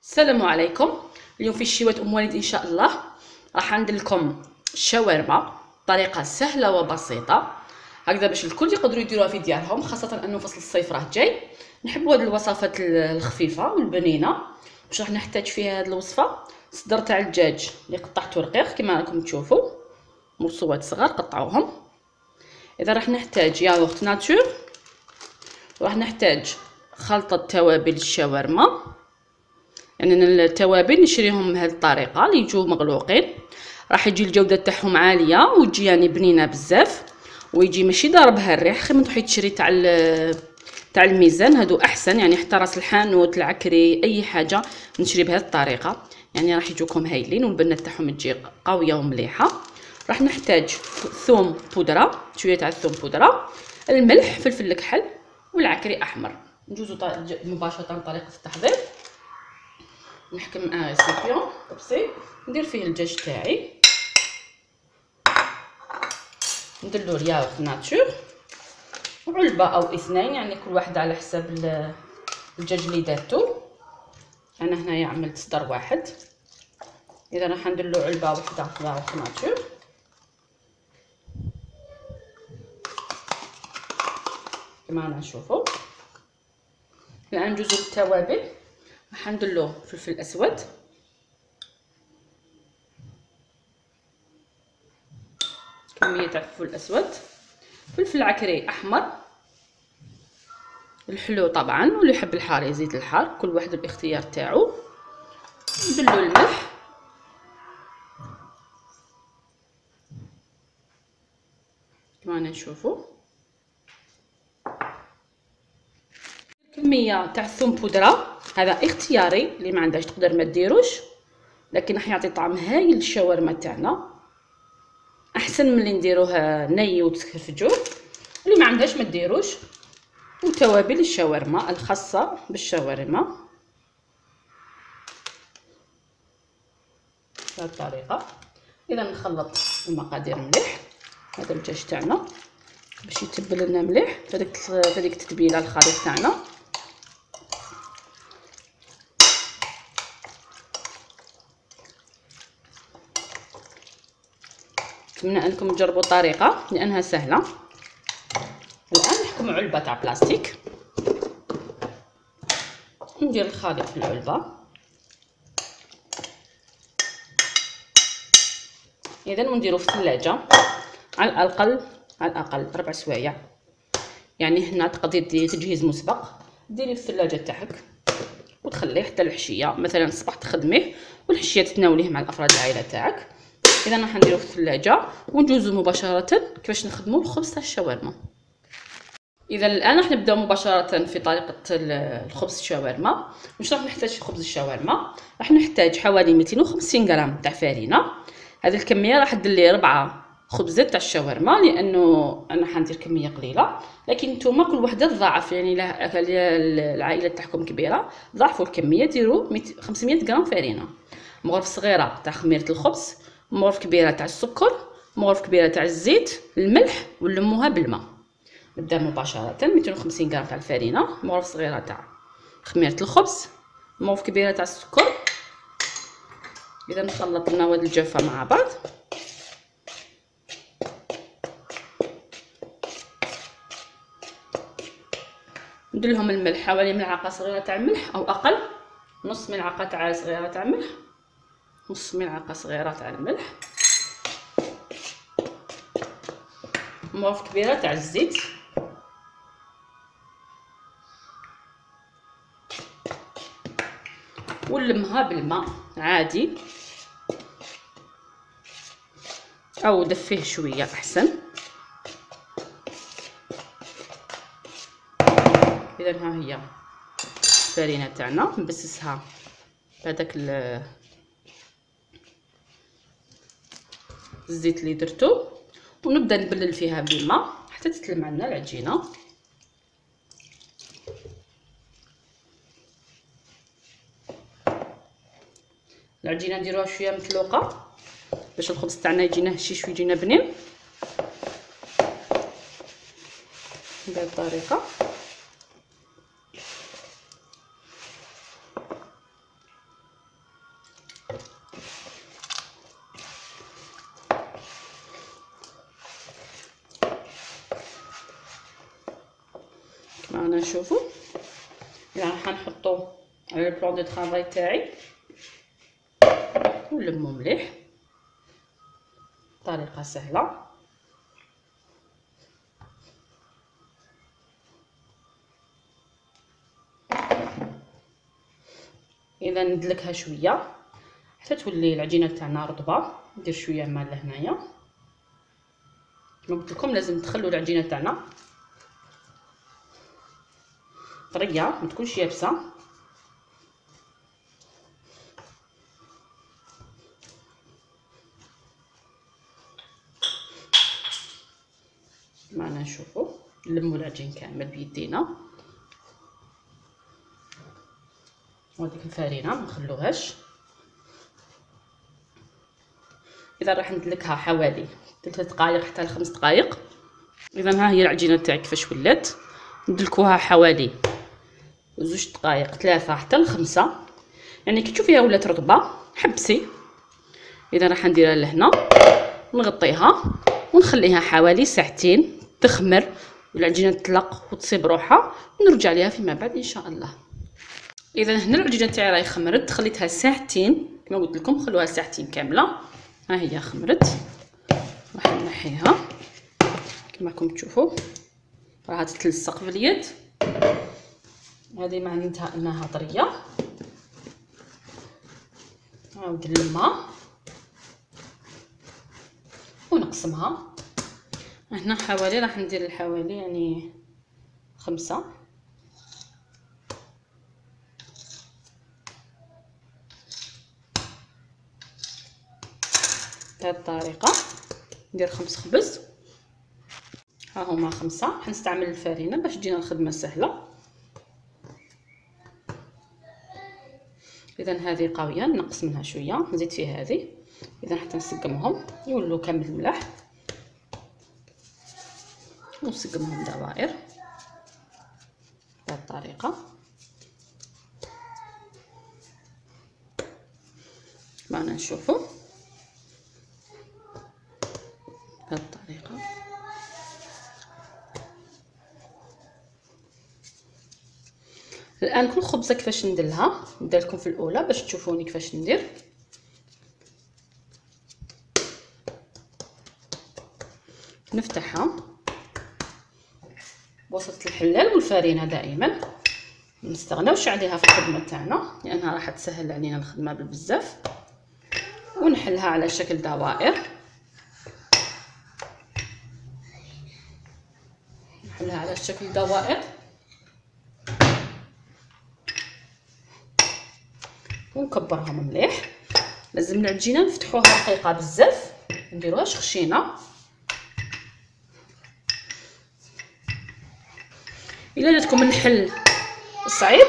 السلام عليكم. اليوم في شيوات ام وليد ان شاء الله راح ندير لكم الشاورما بطريقه سهله وبسيطه هكذا باش الكل يقدروا يديروها في ديارهم، خاصه انه فصل الصيف راه جاي. نحبوا هذه الوصفات الخفيفه والبنينه. واش راح نحتاج فيها هذه الوصفه؟ صدر تاع الدجاج اللي قطعته رقيق كما راكم تشوفوا، مرصوات صغار قطعوهم. اذا راح نحتاج ياغورت ناتور، وراح نحتاج خلطه توابل الشاورما. يعني التوابل نشريهم بهذه الطريقه اللي يجوا مغلوقين، راح يجي الجوده تاعهم عاليه وتجي يعني بنينه بزاف، ويجي ماشي ضاربها الريح خير من تروحي تشري تاع الميزان. هادو احسن، يعني حتى راس الحانوت العكري اي حاجه نشري بهذه الطريقه، يعني راح يجوكم هايلين والبنه تاعهم تجي قويه ومليحه. راح نحتاج ثوم بودره، شويه تاع الثوم بودره، الملح، فلفل الكحل والعكري احمر. نجوزو مباشره لطريقه التحضير. نحكم ان ريسيبيون طبسي، ندير فيه الدجاج تاعي، نديرلو الياغورت ناتور علبه او اثنين، يعني كل واحده على حساب الدجاج اللي دارتو. انا هنايا عملت صدر واحد، اذا راح نديرلو علبه وحده ياغورت ناتور. كما رانا نشوفوا. الان ندوزو للتوابل. راح نديرلو فلفل اسود، كميه تاع الفلفل الاسود، فلفل عكري احمر، الحلو طبعا، واللي يحب الحار يزيد الحار، كل واحد بالاختيار تاعو. نديرلو الملح، كما نشوفوا. كميه تاع الثوم بودره، هذا اختياري، اللي ما عندهاش تقدر ما ديروش، لكن راح يعطي طعم هايل للشاورما تاعنا، احسن من اللي نديروه ني وتكرفجوه. اللي ما عندهاش ما ديروش. وتوابل الشاورما الخاصه بالشاورما بهذه الطريقه. اذا نخلط المقادير مليح. هذا الدجاج تاعنا باش يتبل لنا مليح في هذيك التتبيله الخليط تاعنا. نتمنى انكم تجربوا الطريقه لانها سهله. الان نحكم علبه تاع بلاستيك، ندير الخليط في العلبه. اذا ونديرو في الثلاجه على الاقل 4 سوايع. يعني هنا تقدري ديري تجهيز مسبق، ديري في الثلاجه تاعك وتخليه حتى العشيه، مثلا الصباح تخدميه والعشيه تتناوليه مع الافراد العائله تاعك. اذا راح نديرو في الثلاجه وندوزو مباشره كيفاش نخدموا الخبز تاع الشاورما. اذا الان راح نبداو مباشره في طريقه الخبز الشاورما. واش راح نحتاج في خبز الشاورما؟ راح نحتاج حوالي 250 غرام تاع فرينه. هذه الكميه راح دير لي 4 خبزات تاع الشاورما، لانه انا حندير كميه قليله، لكن نتوما كل وحده تضاعف، يعني العائله تاعكم كبيره ضاعفوا الكميه، ديروا 500 غرام فرينه. مغرف صغيره تاع خميره الخبز، مغرف كبيره تاع السكر، مغرف كبيره تاع الزيت، الملح، ونلموها بالماء. نبدا مباشره 250 غرام تاع الفرينه، مغرف صغيره تاع خميره الخبز، مغرف كبيره تاع السكر. اذا نخلط المواد الجافه مع بعض. ندير لهم الملح، حوالي ملعقه صغيره تاع الملح او اقل، نص ملعقه تاع صغيره تاع الملح، نص ملعقه صغيره تاع الملح، مغرف كبيره تاع الزيت، ونلمها بالماء عادي او دفيه شويه احسن. اذا ها هي الفرينه تاعنا، نبسسها بهذاك الزيت اللي درتو، ونبدا نبلل فيها بالماء حتى تتلمع لنا العجينه. العجينه نديروها شويه متلوقه باش الخبز تاعنا يجينا هشيش ويجينا بنين بهذه الطريقه. معنا نشوفوا. اذا راح نحطو على البلون دو طرافاي تاعي ونلمو مليح. طريقه سهله. اذا ندلكها شويه حتى تولي العجينه تاعنا رطبه. ندير شويه ماء لهنايا. كما قلت لكم لازم تخلوا العجينه تاعنا طريه، ما تكونش يابسه. معنا نشوفوا نلموا العجين كامل بيدينا. وهذيك الفرينه ما نخلوهاش. اذا راح ندلكها حوالي 3 دقائق حتى ل 5 دقائق. اذا ها هي العجينه تاعي كيفاش ولات. ندلكوها حوالي 2 دقائق 3 حتى ل 5. يعني كي تشوفيها ولات رطبه حبسي. اذا راح نديرها لهنا نغطيها ونخليها حوالي ساعتين تخمر والعجينه تطلق وتصيب روحها، ونرجع ليها فيما بعد ان شاء الله. اذا هنا العجينه تاعي راهي خمرت، خليتها ساعتين كما قلت لكم، خلوها ساعتين كامله. ها هي خمرت. راح نحيها كما راكم تشوفوا راها تتلصق في اليد. هذه معناتها انها طريه. نعاود نلمها ونقسمها. هنا حوالي راح ندير حوالي يعني 5. بهذه الطريقه ندير 5 خبز. ها هما 5. حنستعمل الفرينه باش تجينا الخدمه سهله. اذا هذه قويه نقص منها شويه، نزيد فيها هذه. اذا حتى نسقمهم يولوا كامل ملاح، ونسقمهم دوائر بهذه الطريقه. معنا نشوفوا بهذه الطريقه. الان كل خبزه كيفاش نديرها ندير لكم في الاولى باش تشوفوني كيفاش ندير. نفتحها بوسط الحلال والفرينه. دائما ما نستغناوش عليها في الخدمه تاعنا لانها راح تسهل علينا الخدمه بزاف. ونحلها على شكل دوائر. نحلها على شكل دوائر ونكبرها مليح. لازم العجينه نفتحوها رقيقه بزاف، ما نديروهاش خشينه. الا جاتكم الحل صعيب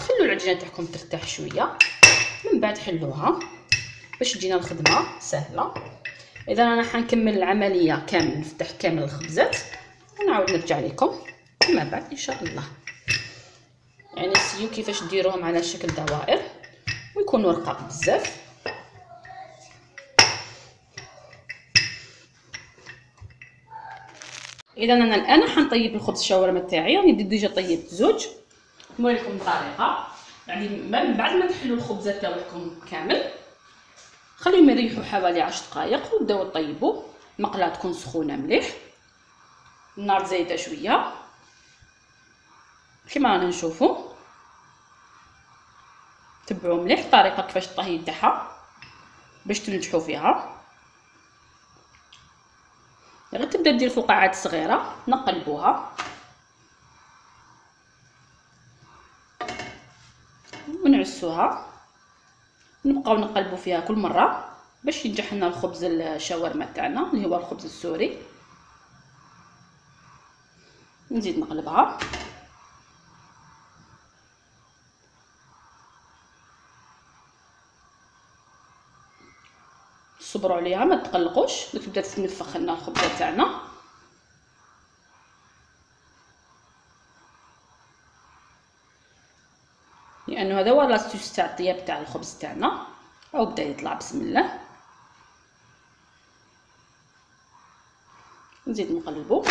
خلوا العجينه تاعكم ترتاح شويه، من بعد حلوها باش تجينا الخدمه سهله. اذا انا حنكمل العمليه كامل، نفتح كامل الخبزات ونعاود نرجع لكم فيما بعد ان شاء الله. يعني سيو كيفاش ديروهم على شكل دوائر ويكونوا رقاق بزاف. اذا انا الان حنطيب الخبز الشاورما تاعي. راني ديجا طيبت 2. نوريكم الطريقه. يعني من بعد ما تحلوا الخبزه تاعكم كامل خليهم يريحوا حوالي 10 دقائق وبداو طيبوا. المقله تكون سخونه مليح، النار زايده شويه كما رانا نشوفوا. تبعوا مليح الطريقه كيفاش الطهي تاعها باش تنجحوا فيها. غير تبدا دير فقاعات صغيره نقلبوها ونعسوها. نبقاو نقلبوا فيها كل مره باش ينجح لنا الخبز الشاورما تاعنا اللي هو الخبز السوري. نزيد نقلبها. صبروا عليها ما تقلقوش تبدا تتنفخ لنا الخبزه تاعنا. لانه هذا هو لاستيس تاع الطياب تاع الخبز تاعنا. او بدا يطلع بسم الله. نزيد نقلبو.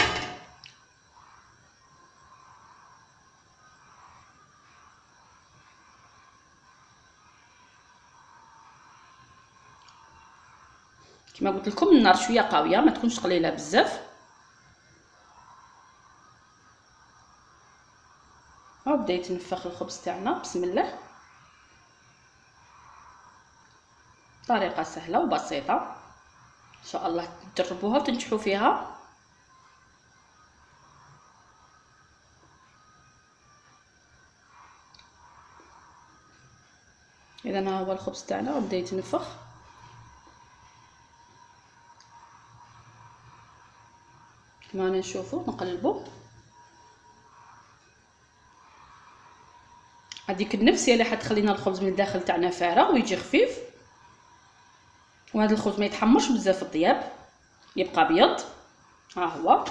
كما قلت لكم النار شويه قويه، ما تكونش قليله بزاف. ها بدا يتنفخ الخبز تاعنا. بسم الله. طريقه سهله وبسيطه، ان شاء الله تجربوها وتنجحوا فيها. اذا ها هو الخبز تاعنا وبدا يتنفخ. كما نشوفوا نقلبوا. هذيك النفس هي اللي حتخلينا الخبز من الداخل تاعنا فارغ ويجي خفيف، وهذا الخبز ما يتحمرش بزاف الطياب، يبقى ابيض. ها هو.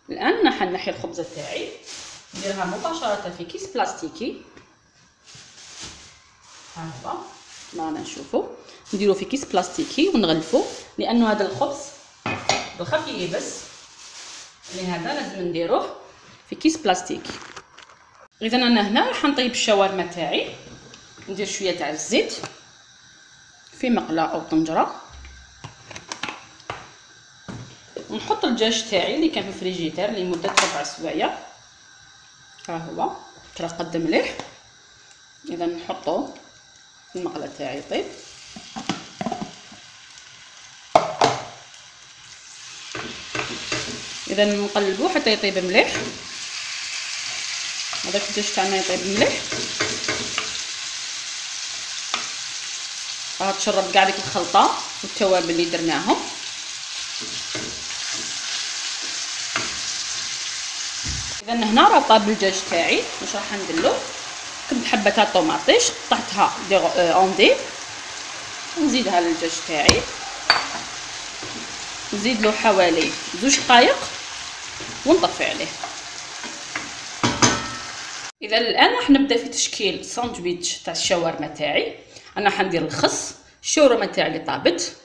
الان نحي الخبزه تاعي، نديرها مباشره في كيس بلاستيكي. ها هو كما نشوفوا نديرو في كيس بلاستيكي ونغلفو، لانه هذا الخبز بخاف ييبس، لهذا لازم نديروه في كيس بلاستيكي. اذا انا هنا راح نطيب الشاورما تاعي. ندير شويه تاع الزيت في مقله او طنجره، ونحط الدجاج تاعي اللي كان في الفريجيدير لمده 4 سوايع. ها هو كرا قد مليح. اذا نحطو في المقله تاعي يطيب. اذا نقلبو حتى يطيب مليح. هذاك الدجاج تاعنا يطيب مليح، راه تشرب كاع ديك الخلطه والتوابل اللي درناهم. اذا هنا راه طاب الدجاج تاعي. واش راح نديرلو؟ كنت حبه تاع الطوماطيش قطعتها اوندي، نزيدها للدجاج تاعي، نزيد له حوالي 2 دقائق ونطفي عليه. اذا الان راح نبدا في تشكيل ساندويتش تاع الشاورما تاعي. انا حندير الخس، الشاورما تاعي اللي طابت،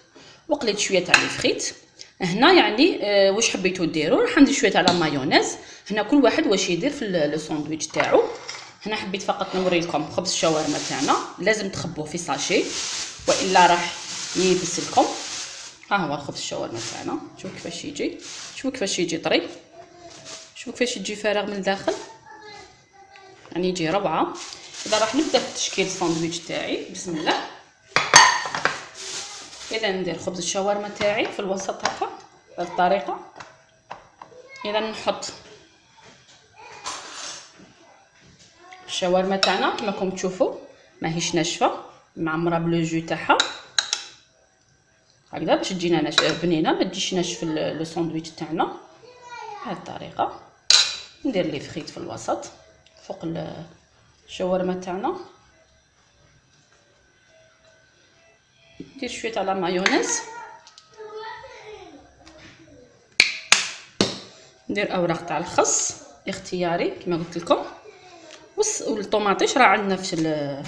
وقليت شويه تاع الفخيت. هنا يعني واش حبيتو ديروا، راح ندير شويه تاع لا مايونيز. هنا كل واحد واش يدير في الساندويتش تاعو. هنا حبيت فقط نوري لكم خبز الشاورما تاعنا، لازم تخبوه في ساشي والا راح ييبس لكم. ها هو خبز الشاورما تاعنا، شوفوا كيفاش يجي، شوفوا كيفاش يجي طري، شوفوا كيفاش يجي فارغ من الداخل، يعني يجي روعه. اذا راح نبدا في تشكيل الساندويتش تاعي. بسم الله. اذا ندير خبز الشاورما تاعي في الوسط هكا بهذه الطريقه. اذا نحط الشاورما تاعنا كما راكم تشوفوا ماهيش ناشفه، معمره بلو جو تاعها هكذا باش تجينا بنينه، ما تجيش ناشف لو ساندويتش تاعنا بهذه الطريقه. ندير لي فخيت في الوسط فوق الشاورما تاعنا، ندير شويه تاع لا مايونيز، ندير اوراق تاع الخس اختياري كما قلت لكم، والطوماطيش راه عندنا في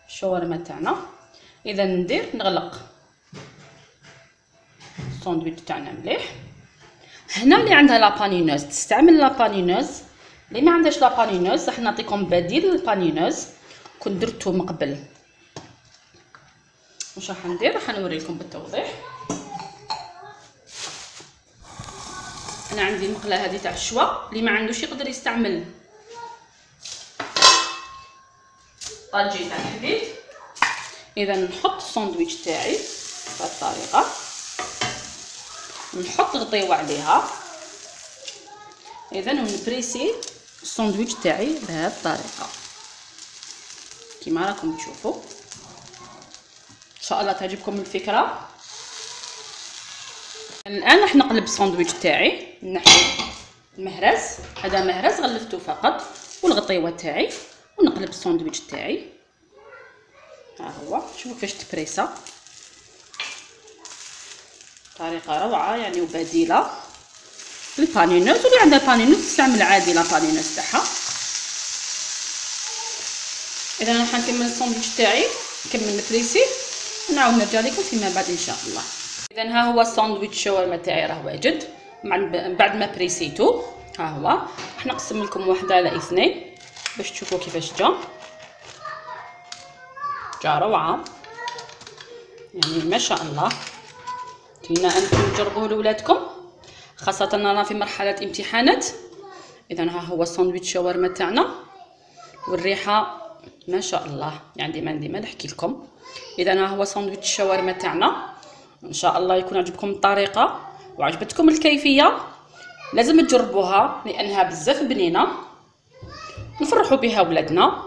الشاورما تاعنا. اذا ندير نغلق الساندويتش تاعنا مليح. هنا اللي عندها لابانينوز تستعمل لابانينوز، اللي ما عندهاش لابانينوز راح نعطيكم بديل للبانينوز كنت درتو من قبل. واش راح ندير؟ راح نوريكم بالتوضيح. انا عندي المقله هذه تاع الشوا، اللي ما عندوش يقدر يستعمل طاجين تاع الحديد. اذا نحط الساندويتش تاعي بهذه الطريقه، نحط غطيوه عليها. اذا ونبريسي الساندويتش تاعي بهذه الطريقه كما راكم تشوفوا. ان شاء الله تعجبكم الفكره. الان راح نقلب الساندويتش تاعي، نحي المهرز، هذا مهرز غلفته فقط، والغطيوه تاعي، ونقلب الساندويتش تاعي. ها هو شوفوا كيفاش تبريسا، طريقه روعه يعني وبديله للبانينوز. واللي عندها بانينوز تستعمل عادي لا بانينوز تاعها. اذا انا حنكمل الساندويتش تاعي، نكمل نبريسي ونعاود نرجع لكم فيما بعد ان شاء الله. اذا ها هو الساندويتش شاورما تاعي راه واجد بعد ما بريسيتو. ها هو راح نقسم لكم واحده على 2 باش تشوفوا كيفاش جا روعه. يعني ما شاء الله. كينا انتم تجربوه لولادكم، خاصه رانا في مرحله امتحانات. اذا ها هو الساندويتش شاورما تاعنا، والريحه ما شاء الله، يعني ما عندي ما نحكي لكم. اذا ها هو ساندويتش الشاورما تاعنا. ان شاء الله يكون عجبكم الطريقه وعجبتكم الكيفيه، لازم تجربوها لانها بزاف بنينه، نفرحوا بها ولادنا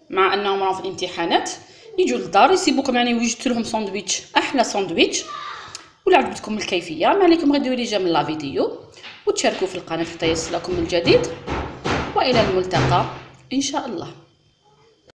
مع انهم راهم في الامتحانات، يجوا للدار يسيبوكم يعني ويجدوا لهم ساندويتش، احلى ساندويتش. ولا عجبتكم الكيفيه ما عليكم غير ديروا لي جيم لا فيديو وتشاركوا في القناه حتى يصلكم الجديد، والى الملتقى ان شاء الله.